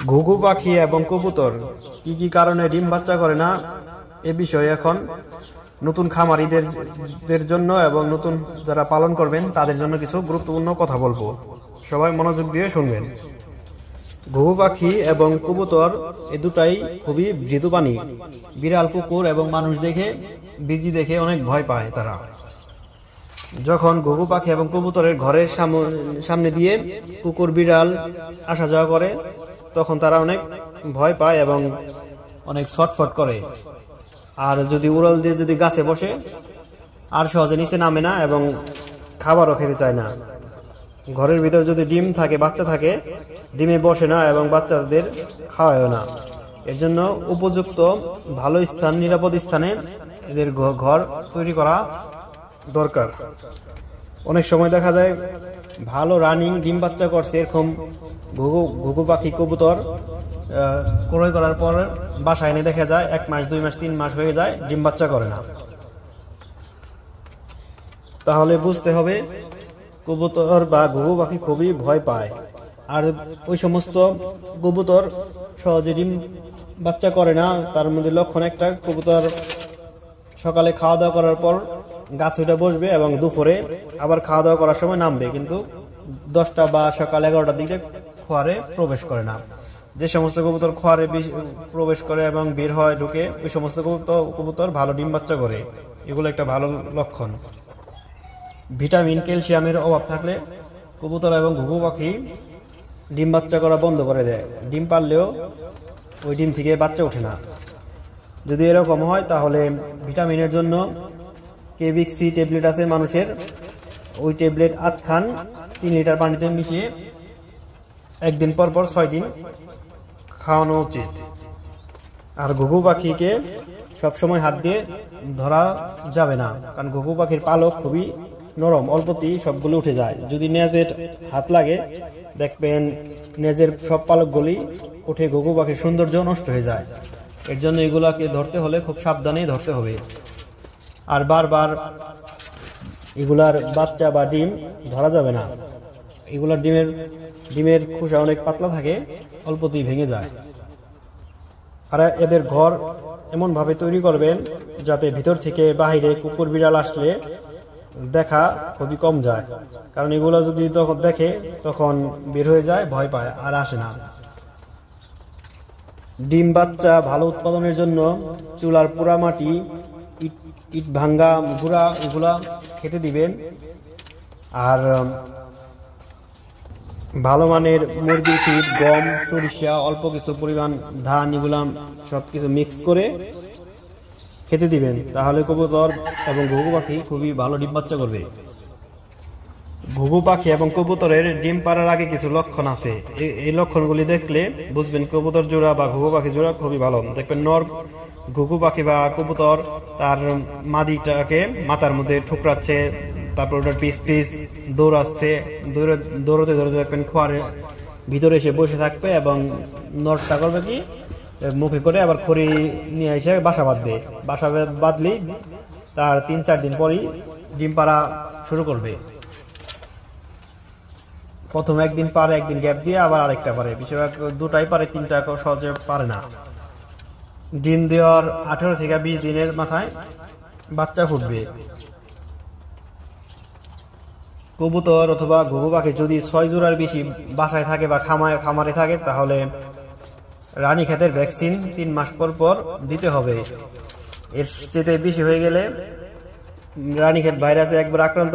ঘুঘু পাখি এবং কবুতর কি কি কারণে ডিম বাচ্চা করে না এ বিষয়ে এখন নতুন খামারিদের জন্য এবং নতুন যারা পালন করবেন তাদের জন্য কিছু গুরুত্বপূর্ণ কথা বলবো। সবাই মনোযোগ দিয়ে শুনবেন। ঘুঘু পাখি এবং কবুতর এ দুটাই খুবই মৃদু প্রাণী। বিড়াল, কুকুর এবং মানুষ দেখে, বিজি দেখে অনেক ভয় পায় তারা। যখন ঘুঘু পাখি এবং কবুতরের ঘরের সামনে দিয়ে কুকুর, বিড়াল আসা যাওয়া করে তখন তারা অনেক ভয় পায় এবং অনেক ছটফট করে। আর যদি উড়াল দিয়ে যদি গাছে বসে আর সহজে নিচে নামে না এবং খাবারও খেতে চায় না। ঘরের ভিতর যদি ডিম থাকে, বাচ্চা থাকে, ডিমে বসে না এবং বাচ্চাদের খাওয়ায় না। এর জন্য উপযুক্ত ভালো স্থান, নিরাপদ স্থানে এদের ঘর তৈরি করা দরকার। অনেক সময় দেখা যায় ভালো রানিং ডিম বাচ্চা করছে এরকম ঘুঘু পাখি, কবুতর ক্রয় করার পর বাসায় এনে দেখা যায় 1 মাস, 2 মাস, 3 মাস হয়ে যায়, ডিম বাচ্চা করে না। তাহলে বুঝতে হবে কবুতর বা ঘুঘু পাখি খুবই ভয় পায়। আর ওই সমস্ত কবুতর সহজে ডিম বাচ্চা করে না। তার মধ্যে লক্ষণ একটা, কবুতর সকালে খাওয়া দাওয়া করার পর গাছ উঠে বসবে এবং দুপুরে আবার খাওয়া দাওয়া করার সময় নামবে, কিন্তু 10টা বা সকাল 11টার দিকে খোয়ারে প্রবেশ করে না। যে সমস্ত কবুতর খোয়ারে প্রবেশ করে এবং বের হয়, ঢুকে, ওই সমস্ত কবুতর ভালো ডিম বাচ্চা করে। এগুলো একটা ভালো লক্ষণ। ভিটামিন, ক্যালসিয়ামের অভাব থাকলে কবুতর এবং ঘুঘু পাখি ডিম বাচ্চা করা বন্ধ করে দেয়। ডিম পারলেও ওই ডিম থেকে বাচ্চা ওঠে না। যদি এরকম হয় তাহলে ভিটামিনের জন্য কেবিক্সি ট্যাবলেট আছে মানুষের, ওই ট্যাবলেট 8 খান 3 লিটার পানিতে মিশিয়ে একদিন পর পর 6 দিন খাওয়ানো উচিত। আর ঘুঘু পাখিকে সবসময় হাত দিয়ে ধরা যাবে না, কারণ ঘুঘু পাখির পালক খুবই নরম, অল্পতেই সবগুলো উঠে যায়। যদি নেজের হাত লাগে দেখবেন নেজের সব পালকগুলি উঠে ঘুঘু পাখির সৌন্দর্য নষ্ট হয়ে যায়। এর জন্য এগুলাকে ধরতে হলে খুব সাবধানেই ধরতে হবে। আর বারবার এগুলার বাচ্চা বা ডিম ধরা যাবে না। এগুলার ডিমের খোসা অনেক পাতলা থাকে, অল্পতেই ভেঙে যায়। আর এদের ঘর এমন ভাবে তৈরি করবেন যাতে ভিতর থেকে বাহিরে কুকুর, বিড়াল আসলে দেখা খুবই কম যায়, কারণ এগুলো যদি তখন দেখে তখন বের হয়ে যায়, ভয় পায় আর আসে না। ডিম বাচ্চা ভালো উৎপাদনের জন্য চুলার পোড়া মাটি, ইট ভাঙ্গা গুঁড়া এগুলা খেতে দিবেন। আর ভালো মানের মুরগির ফিড, গম, সরিষা, অল্প কিছু পরিমাণ ধান, এগুলা সবকিছু মিক্স করে খেতে দিবেন। তাহলে কবুতর এবং ঘুঘু পাখি খুবই ভালো ডিম বাচ্চা করবে। ঘুঘু পাখি এবং কবুতরের ডিম পাড়ার আগে কিছু লক্ষণ আছে। এই লক্ষণগুলি দেখলে বুঝবেন কবুতর জোড়া বা ঘুঘু পাখি জোড়া খুবই ভালো। দেখবেন নর ঘুঘু পাখি বা কবুতর তার মাদিটাকে মাথার মধ্যে ঠুকরাচ্ছে, তারপর ওটার পিস পিস দৌড়াচ্ছে, দৌড়তে দৌড়তে দেখবেন খোয়ারে ভিতরে এসে বসে থাকবে এবং নরটা করবে কি, মুখে করে আবার খড়ি নিয়ে এসে বাসা বাঁধবে। বাসা বাঁধলেই তার 3-4 দিন পরই ডিম পাড়া শুরু করবে। প্রথম একদিন পারে, একদিন গ্যাপ দিয়ে আবার আরেকটা পারে। বেশিরভাগ 2টাই পারে, 3টা সহজে পারে না। ডিম দেওয়ার 18 থেকে 20 দিনের মাথায় বাচ্চা ফুটবে। কবুতর অথবা ঘুঘু পাখি যদি 6 জোড়ার বেশি বাসায় থাকে বা খামারে থাকে তাহলে রানীক্ষেতের ভ্যাকসিন 3 মাস পর পর দিতে হবে। এর চেয়ে বেশি হয়ে গেলে রানীক্ষেত ভাইরাসে একবার আক্রান্ত